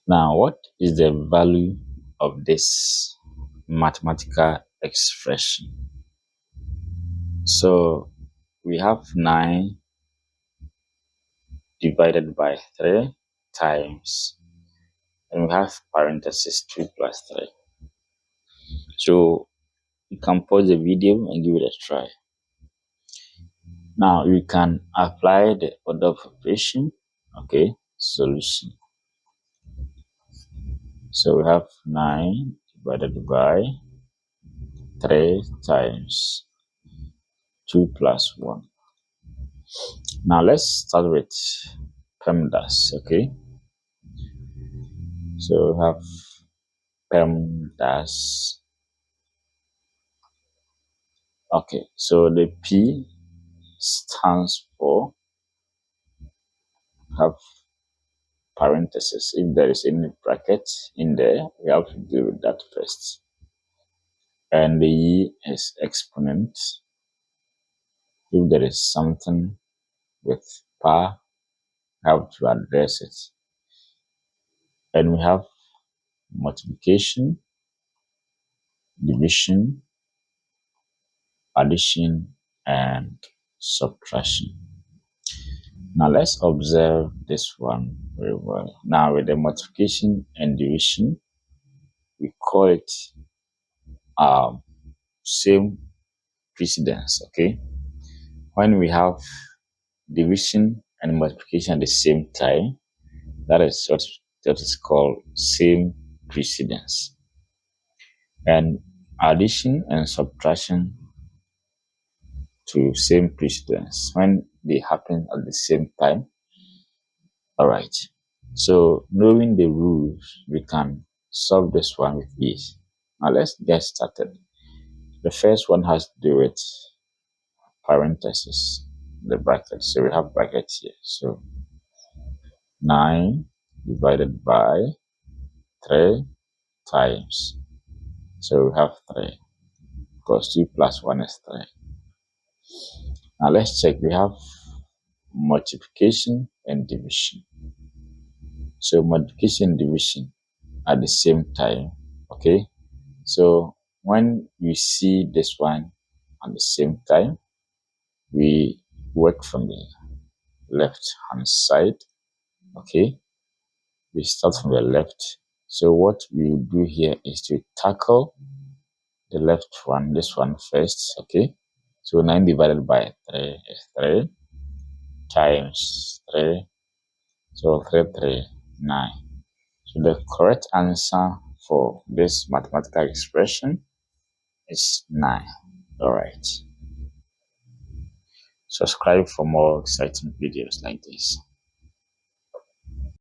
Now, what is the value of this mathematical expression? So we have 9 divided by 3 times, and we have parenthesis 2 plus 3. So you can pause the video and give it a try. Now you can apply the order of operation. Okay, solution. So we have 9 divided by 3 times 2 plus 1. Now let's start with PEMDAS. Okay, so we have PEMDAS. Okay, so the P stands for, have parentheses. If there is any bracket in there, we have to deal with that first. And the E is exponent. If there is something with power, we have to address it. And we have multiplication, division, addition, and subtraction. Now let's observe this one very well. Now with the multiplication and division, we call it same precedence. Okay, when we have division and multiplication at the same time, that is what is called same precedence. And addition and subtraction to same precedence when they happen at the same time. All right, so knowing the rules, we can solve this one with ease. Now let's get started. The first one has to do with parentheses, the bracket. So we have brackets here. So 9 divided by 3 times. So we have 3 because 2 plus 1 is 3. Now let's check. We have multiplication and division. So multiplication and division at the same time. Okay. So when you see this one at the same time, we work from the left hand side. Okay. We start from the left. So what we will do here is to tackle the left one, this one first. Okay. So 9 divided by 3 is 3 times 3. So 3, 3, 9. So the correct answer for this mathematical expression is 9. All right. Subscribe for more exciting videos like this.